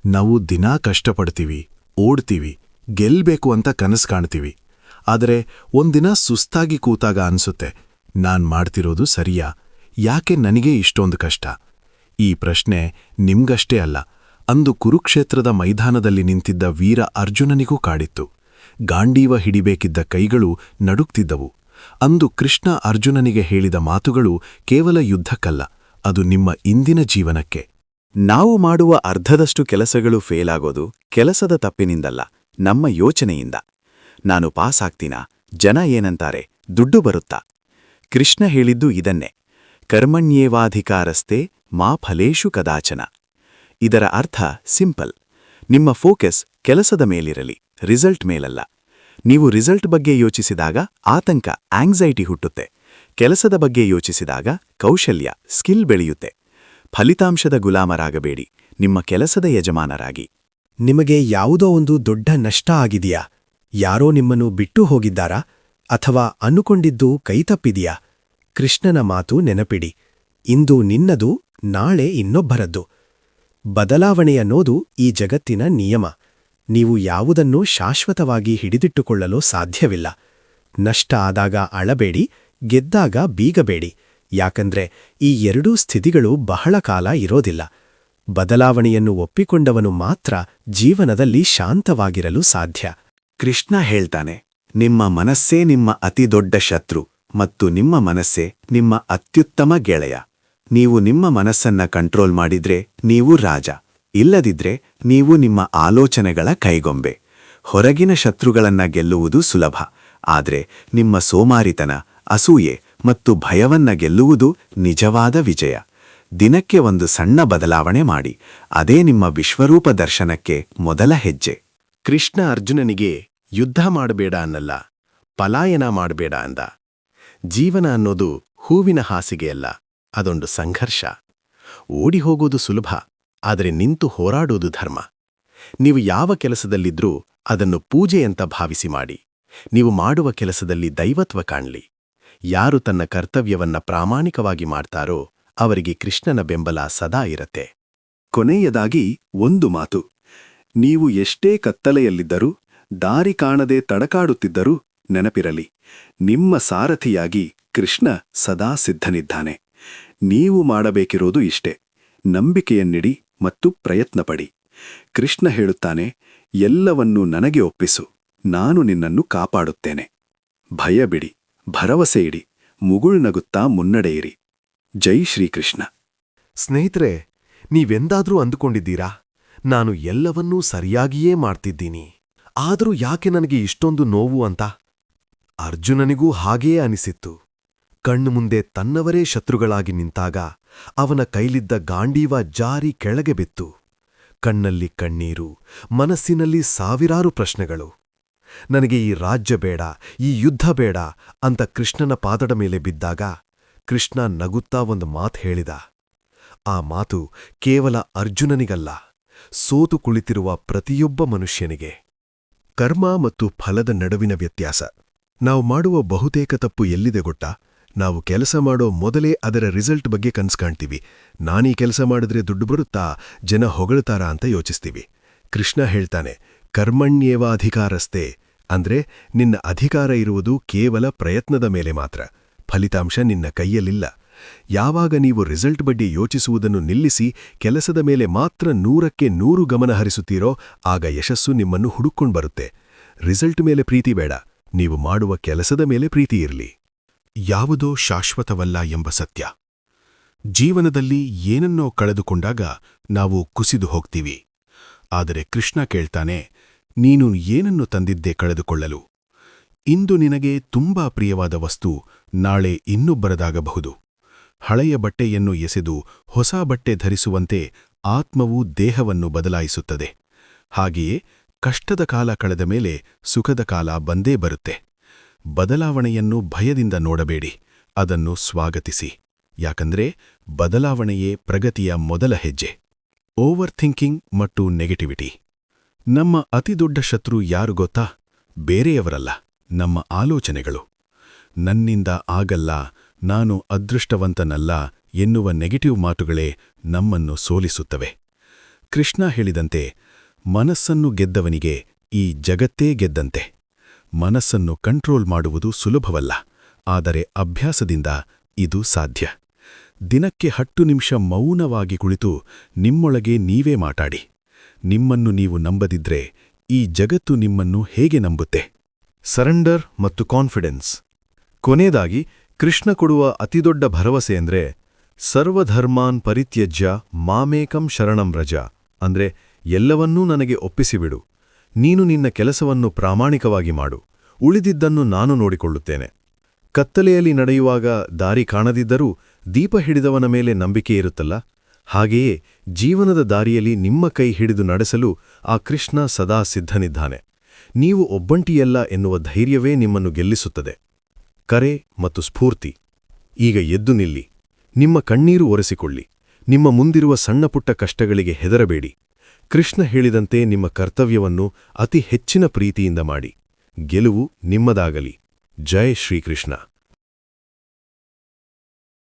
ನಾವು ದಿನಾ ಕಷ್ಟಪಡ್ತೀವಿ, ಓಡ್ತೀವಿ, ಗೆಲ್ಬೇಕು ಅಂತ ಕನಸು ಕಾಣ್ತೀವಿ. ಆದರೆ ಒಂದಿನ ಸುಸ್ತಾಗಿ ಕೂತಾಗ ಅನ್ಸುತ್ತೆ, ನಾನ್ ಮಾಡ್ತಿರೋದು ಸರಿಯಾ? ಯಾಕೆ ನನಗೆ ಇಷ್ಟೊಂದು ಕಷ್ಟ? ಈ ಪ್ರಶ್ನೆ ನಿಮ್ಗಷ್ಟೇ ಅಲ್ಲ, ಅಂದು ಕುರುಕ್ಷೇತ್ರದ ಮೈದಾನದಲ್ಲಿ ನಿಂತಿದ್ದ ವೀರ ಅರ್ಜುನನಿಗೂ ಕಾಡಿತ್ತು. ಗಾಂಡೀವ ಹಿಡಿಬೇಕಿದ್ದ ಕೈಗಳು ನಡುಗ್ತಿದ್ದವು. ಅಂದು ಕೃಷ್ಣ ಅರ್ಜುನನಿಗೆ ಹೇಳಿದ ಮಾತುಗಳು ಕೇವಲ ಯುದ್ಧಕ್ಕಲ್ಲ, ಅದು ನಿಮ್ಮ ಇಂದಿನ ಜೀವನಕ್ಕೆ. ನಾವು ಮಾಡುವ ಅರ್ಧದಷ್ಟು ಕೆಲಸಗಳು ಫೇಲಾಗೋದು ಕೆಲಸದ ತಪ್ಪಿನಿಂದಲ್ಲ, ನಮ್ಮ ಯೋಚನೆಯಿಂದ. ನಾನು ಪಾಸ್ ಆಗ್ತೀನಾ? ಜನ ಏನಂತಾರೆ? ದುಡ್ಡು ಬರುತ್ತಾ? ಕೃಷ್ಣ ಹೇಳಿದ್ದು ಇದನ್ನೇ, ಕರ್ಮಣ್ಯೇವಾಧಿಕಾರಸ್ತೆ ಮಾ ಫಲೇಷು ಕದಾಚನ. ಇದರ ಅರ್ಥ ಸಿಂಪಲ್. ನಿಮ್ಮ ಫೋಕಸ್ ಕೆಲಸದ ಮೇಲಿರಲಿ, ರಿಸಲ್ಟ್ ಮೇಲಲ್ಲ. ನೀವು ರಿಸಲ್ಟ್ ಬಗ್ಗೆ ಯೋಚಿಸಿದಾಗ ಆತಂಕ, ಆಂಗ್ಸೈಟಿ ಹುಟ್ಟುತ್ತೆ. ಕೆಲಸದ ಬಗ್ಗೆ ಯೋಚಿಸಿದಾಗ ಕೌಶಲ್ಯ, ಸ್ಕಿಲ್ ಬೆಳೆಯುತ್ತೆ. ಫಲಿತಾಂಶದ ಗುಲಾಮರಾಗಬೇಡಿ, ನಿಮ್ಮ ಕೆಲಸದ ಯಜಮಾನರಾಗಿ. ನಿಮಗೆ ಯಾವುದೋ ಒಂದು ದೊಡ್ಡ ನಷ್ಟ ಆಗಿದೆಯಾ? ಯಾರೋ ನಿಮ್ಮನ್ನು ಬಿಟ್ಟು ಹೋಗಿದ್ದಾರಾ? ಅಥವಾ ಅನ್ನುಕೊಂಡಿದ್ದು ಕೈತಪ್ಪಿದೆಯಾ? ಕೃಷ್ಣನ ಮಾತು ನೆನಪಿಡಿ, ಇಂದು ನಿನ್ನದು, ನಾಳೆ ಇನ್ನೊಬ್ಬರದ್ದು. ಬದಲಾವಣೆಯನ್ನೋದು ಈ ಜಗತ್ತಿನ ನಿಯಮ. ನೀವು ಯಾವುದನ್ನೂ ಶಾಶ್ವತವಾಗಿ ಹಿಡಿದಿಟ್ಟುಕೊಳ್ಳಲು ಸಾಧ್ಯವಿಲ್ಲ. ನಷ್ಟ ಆದಾಗ ಅಳಬೇಡಿ, ಗೆದ್ದಾಗ ಬೀಗಬೇಡಿ. ಯಾಕಂದ್ರೆ ಈ ಎರಡೂ ಸ್ಥಿತಿಗಳು ಬಹಳ ಕಾಲ ಇರೋದಿಲ್ಲ. ಬದಲಾವಣೆಯನ್ನು ಒಪ್ಪಿಕೊಂಡವನು ಮಾತ್ರ ಜೀವನದಲ್ಲಿ ಶಾಂತವಾಗಿರಲು ಸಾಧ್ಯ. ಕೃಷ್ಣ ಹೇಳ್ತಾನೆ, ನಿಮ್ಮ ಮನಸ್ಸೇ ನಿಮ್ಮ ಅತಿದೊಡ್ಡ ಶತ್ರು ಮತ್ತು ನಿಮ್ಮ ಮನಸ್ಸೇ ನಿಮ್ಮ ಅತ್ಯುತ್ತಮ ಗೆಳೆಯ. ನೀವು ನಿಮ್ಮ ಮನಸ್ಸನ್ನ ಕಂಟ್ರೋಲ್ ಮಾಡಿದ್ರೆ ನೀವು ರಾಜ, ಇಲ್ಲದಿದ್ರೆ ನೀವು ನಿಮ್ಮ ಆಲೋಚನೆಗಳ ಕೈಗೊಂಬೆ. ಹೊರಗಿನ ಶತ್ರುಗಳನ್ನ ಗೆಲ್ಲುವುದು ಸುಲಭ, ಆದ್ರೆ ನಿಮ್ಮ ಸೋಮಾರಿತನ, ಅಸೂಯೆ ಮತ್ತು ಭಯವನ್ನ ಗೆಲ್ಲುವುದು ನಿಜವಾದ ವಿಜಯ. ದಿನಕ್ಕೆ ಒಂದು ಸಣ್ಣ ಬದಲಾವಣೆ ಮಾಡಿ, ಅದೇ ನಿಮ್ಮ ವಿಶ್ವರೂಪ ದರ್ಶನಕ್ಕೆ ಮೊದಲ ಹೆಜ್ಜೆ. ಕೃಷ್ಣ ಅರ್ಜುನನಿಗೆ ಯುದ್ಧ ಮಾಡಬೇಡ ಅನ್ನಲ್ಲ, ಪಲಾಯನ ಮಾಡಬೇಡ ಅಂದ. ಜೀವನ ಅನ್ನೋದು ಹೂವಿನ ಹಾಸಿಗೆಯಲ್ಲ, ಅದೊಂದು ಸಂಘರ್ಷ. ಓಡಿ ಹೋಗೋದು ಸುಲಭ, ಆದರೆ ನಿಂತು ಹೋರಾಡೋದು ಧರ್ಮ. ನೀವು ಯಾವ ಕೆಲಸದಲ್ಲಿದ್ರೂ ಅದನ್ನು ಪೂಜೆಯಂತ ಭಾವಿಸಿ ಮಾಡಿ. ನೀವು ಮಾಡುವ ಕೆಲಸದಲ್ಲಿ ದೈವತ್ವ ಕಾಣಲಿ. ಯಾರು ತನ್ನ ಕರ್ತವ್ಯವನ್ನ ಪ್ರಾಮಾಣಿಕವಾಗಿ ಮಾಡ್ತಾರೋ ಅವರಿಗೆ ಕೃಷ್ಣನ ಬೆಂಬಲ ಸದಾ ಇರತ್ತೆ. ಕೊನೆಯದಾಗಿ ಒಂದು ಮಾತು, ನೀವು ಎಷ್ಟೇ ಕತ್ತಲೆಯಲ್ಲಿದ್ದರೂ, ದಾರಿ ಕಾಣದೆ ತಡಕಾಡುತ್ತಿದ್ದರೂ ನೆನಪಿರಲಿ, ನಿಮ್ಮ ಸಾರಥಿಯಾಗಿ ಕೃಷ್ಣ ಸದಾ ಸಿದ್ಧನಿದ್ದಾನೆ. ನೀವು ಮಾಡಬೇಕಿರೋದು ಇಷ್ಟೇ, ನಂಬಿಕೆಯನ್ನಿಡಿ ಮತ್ತು ಪ್ರಯತ್ನಪಡಿ. ಕೃಷ್ಣ ಹೇಳುತ್ತಾನೆ, ಎಲ್ಲವನ್ನೂ ನನಗೆ ಒಪ್ಪಿಸು, ನಾನು ನಿನ್ನನ್ನು ಕಾಪಾಡುತ್ತೇನೆ. ಭಯ ಬಿಡಿ, ಭರವಸೆ ಇಡಿ, ಮುಗುಳ್ನಗುತ್ತಾ ಮುನ್ನಡೆಯಿರಿ. ಜೈ ಶ್ರೀಕೃಷ್ಣ. ಸ್ನೇಹಿತರೆ, ನೀವೆಂದಾದ್ರೂ ಅಂದುಕೊಂಡಿದ್ದೀರಾ, ನಾನು ಎಲ್ಲವನ್ನೂ ಸರಿಯಾಗಿಯೇ ಮಾಡ್ತಿದ್ದೀನಿ, ಆದರೂ ಯಾಕೆ ನನಗೆ ಇಷ್ಟೊಂದು ನೋವು ಅಂತ? ಅರ್ಜುನನಿಗೂ ಹಾಗೆಯೇ ಅನಿಸಿತ್ತು. ಕಣ್ಣು ಮುಂದೆ ತನ್ನವರೇ ಶತ್ರುಗಳಾಗಿ ನಿಂತಾಗ ಅವನ ಕೈಲಿದ್ದ ಗಾಂಡೀವ ಜಾರಿ ಕೆಳಗೆ ಬಿತ್ತು. ಕಣ್ಣಲ್ಲಿ ಕಣ್ಣೀರು, ಮನಸ್ಸಿನಲ್ಲಿ ಸಾವಿರಾರು ಪ್ರಶ್ನೆಗಳು. ನನಗೆ ಈ ರಾಜ್ಯ ಬೇಡ, ಈ ಯುದ್ಧ ಬೇಡ ಅಂತ ಕೃಷ್ಣನ ಪಾದದ ಮೇಲೆ ಬಿದ್ದಾಗ ಕೃಷ್ಣ ನಗುತ್ತಾ ಒಂದು ಮಾತು ಹೇಳಿದ. ಆ ಮಾತು ಕೇವಲ ಅರ್ಜುನನಿಗಲ್ಲ, ಸೋತು ಕುಳಿತಿರುವ ಪ್ರತಿಯೊಬ್ಬ ಮನುಷ್ಯನಿಗೆ. ಕರ್ಮ ಮತ್ತು ಫಲದ ನಡುವಿನ ವ್ಯತ್ಯಾಸ. ನಾವು ಮಾಡುವ ಬಹುತೇಕ ತಪ್ಪು ಎಲ್ಲಿದೆ ಗೊತ್ತಾ? ನಾವು ಕೆಲಸ ಮಾಡೋ ಮೊದಲೇ ಅದರ ರಿಸಲ್ಟ್ ಬಗ್ಗೆ ಕನ್ಸು ಕಾಣ್ತೀವಿ. ನಾನೀ ಕೆಲಸ ಮಾಡಿದ್ರೆ ದುಡ್ಡು ಬರುತ್ತಾ, ಜನ ಹೊಗಳ್ತಾರಾ ಅಂತ ಯೋಚಿಸ್ತೀವಿ. ಕೃಷ್ಣ ಹೇಳ್ತಾನೆ, ಕರ್ಮಣ್ಯೇವಾಧಿಕಾರಸ್ತೆ, ಅಂದ್ರೆ ನಿನ್ನ ಅಧಿಕಾರ ಇರುವುದು ಕೇವಲ ಪ್ರಯತ್ನದ ಮೇಲೆ ಮಾತ್ರ. ಫಲಿತಾಂಶ ನಿನ್ನ ಕೈಯಲ್ಲಿಲ್ಲ. ಯಾವಾಗ ನೀವು ರಿಸಲ್ಟ್ ಬಗ್ಗೆ ಯೋಚಿಸುವುದನ್ನು ನಿಲ್ಲಿಸಿ ಕೆಲಸದ ಮೇಲೆ ಮಾತ್ರ 100ಕ್ಕೆ 100 ಗಮನ ಹರಿಸುತ್ತೀರೋ, ಆಗ ಯಶಸ್ಸು ನಿಮ್ಮನ್ನು ಹುಡುಕೊಂಡ್ಬರುತ್ತೆ. ರಿಸಲ್ಟ್ ಮೇಲೆ ಪ್ರೀತಿ ಬೇಡ, ನೀವು ಮಾಡುವ ಕೆಲಸದ ಮೇಲೆ ಪ್ರೀತಿ ಇರಲಿ. ಯಾವುದೋ ಶಾಶ್ವತವಲ್ಲ ಎಂಬ ಸತ್ಯ. ಜೀವನದಲ್ಲಿ ಏನನ್ನೋ ಕಳೆದುಕೊಂಡಾಗ ನಾವು ಕುಸಿದು ಹೋಗ್ತೀವಿ. ಆದರೆ ಕೃಷ್ಣ ಕೇಳ್ತಾನೆ, ನೀನು ಏನನ್ನು ತಂದಿದ್ದೆ ಕಳೆದುಕೊಳ್ಳಲು? ಇಂದು ನಿನಗೆ ತುಂಬಾ ಪ್ರಿಯವಾದ ವಸ್ತು ನಾಳೆ ಇನ್ನೊಬ್ಬರದಾಗಬಹುದು. ಹಳೆಯ ಬಟ್ಟೆಯನ್ನು ಎಸೆದು ಹೊಸ ಬಟ್ಟೆ ಧರಿಸುವಂತೆ ಆತ್ಮವು ದೇಹವನ್ನು ಬದಲಾಯಿಸುತ್ತದೆ. ಹಾಗೆಯೇ ಕಷ್ಟದ ಕಾಲ ಕಳೆದ ಮೇಲೆ ಸುಖದ ಕಾಲ ಬಂದೇ ಬರುತ್ತೆ. ಬದಲಾವಣೆಯನ್ನು ಭಯದಿಂದ ನೋಡಬೇಡಿ, ಅದನ್ನು ಸ್ವಾಗತಿಸಿ. ಯಾಕಂದ್ರೆ ಬದಲಾವಣೆಯೇ ಪ್ರಗತಿಯ ಮೊದಲ ಹೆಜ್ಜೆ. ಓವರ್ ಥಿಂಕಿಂಗ್ ಮತ್ತು ನೆಗೆಟಿವಿಟಿ. ನಮ್ಮ ಅತಿದೊಡ್ಡ ಶತ್ರು ಯಾರು ಗೊತ್ತಾ? ಬೇರೆಯವರಲ್ಲ, ನಮ್ಮ ಆಲೋಚನೆಗಳು. ನನ್ನಿಂದ ಆಗಲ್ಲ, ನಾನು ಅದೃಷ್ಟವಂತನಲ್ಲ ಎನ್ನುವ ನೆಗೆಟಿವ್ ಮಾತುಗಳೇ ನಮ್ಮನ್ನು ಸೋಲಿಸುತ್ತವೆ. ಕೃಷ್ಣ ಹೇಳಿದಂತೆ ಮನಸ್ಸನ್ನು ಗೆದ್ದವನಿಗೆ ಈ ಜಗತ್ತೇ ಗೆದ್ದಂತೆ. ಮನಸ್ಸನ್ನು ಕಂಟ್ರೋಲ್ ಮಾಡುವುದು ಸುಲಭವಲ್ಲ, ಆದರೆ ಅಭ್ಯಾಸದಿಂದ ಇದು ಸಾಧ್ಯ. ದಿನಕ್ಕೆ 10 ನಿಮಿಷ ಮೌನವಾಗಿ ಕುಳಿತು ನಿಮ್ಮೊಳಗೆ ನೀವೇ ಮಾತಾಡಿ. ನಿಮ್ಮನ್ನು ನೀವು ನಂಬದಿದ್ರೆ ಈ ಜಗತ್ತು ನಿಮ್ಮನ್ನು ಹೇಗೆ ನಂಬುತ್ತೆ? ಸರೆಂಡರ್ ಮತ್ತು ಕಾನ್ಫಿಡೆನ್ಸ್. ಕೊನೆಯದಾಗಿ ಕೃಷ್ಣ ಕೊಡುವ ಅತಿದೊಡ್ಡ ಭರವಸೆ ಅಂದ್ರೆ ಸರ್ವಧರ್ಮಾನ್ ಪರಿತ್ಯಜ್ಯ ಮಾಮೇಕಂ ಶರಣಂ ವ್ರಜ, ಅಂದ್ರೆ ಎಲ್ಲವನ್ನೂ ನನಗೆ ಒಪ್ಪಿಸಿಬಿಡು, ನೀನು ನಿನ್ನ ಕೆಲಸವನ್ನು ಪ್ರಾಮಾಣಿಕವಾಗಿ ಮಾಡು, ಉಳಿದಿದ್ದನ್ನು ನಾನು ನೋಡಿಕೊಳ್ಳುತ್ತೇನೆ. ಕತ್ತಲೆಯಲ್ಲಿ ನಡೆಯುವಾಗ ದಾರಿ ಕಾಣದಿದ್ದರೂ ದೀಪ ಹಿಡಿದವನ ಮೇಲೆ ನಂಬಿಕೆ ಇರುತ್ತಲ್ಲ, ಹಾಗೆಯೇ ಜೀವನದ ದಾರಿಯಲ್ಲಿ ನಿಮ್ಮ ಕೈ ಹಿಡಿದು ನಡೆಸಲು ಆ ಕೃಷ್ಣ ಸದಾ ಸಿದ್ಧನಿದ್ದಾನೆ. ನೀವು ಒಬ್ಬಂಟಿಯಲ್ಲ ಎನ್ನುವ ಧೈರ್ಯವೇ ನಿಮ್ಮನ್ನು ಗೆಲ್ಲಿಸುತ್ತದೆ. ಕರೆ ಮತ್ತು ಸ್ಫೂರ್ತಿ. ಈಗ ಎದ್ದು ನಿಲ್ಲಿ, ನಿಮ್ಮ ಕಣ್ಣೀರು ಒರೆಸಿಕೊಳ್ಳಿ, ನಿಮ್ಮ ಮುಂದಿರುವ ಸಣ್ಣಪುಟ್ಟ ಕಷ್ಟಗಳಿಗೆ ಹೆದರಬೇಡಿ. ಕೃಷ್ಣ ಹೇಳಿದಂತೆ ನಿಮ್ಮ ಕರ್ತವ್ಯವನ್ನು ಅತಿ ಹೆಚ್ಚಿನ ಪ್ರೀತಿಯಿಂದ ಮಾಡಿ. ಗೆಲುವು ನಿಮ್ಮದಾಗಲಿ. ಜೈ ಶ್ರೀಕೃಷ್ಣ.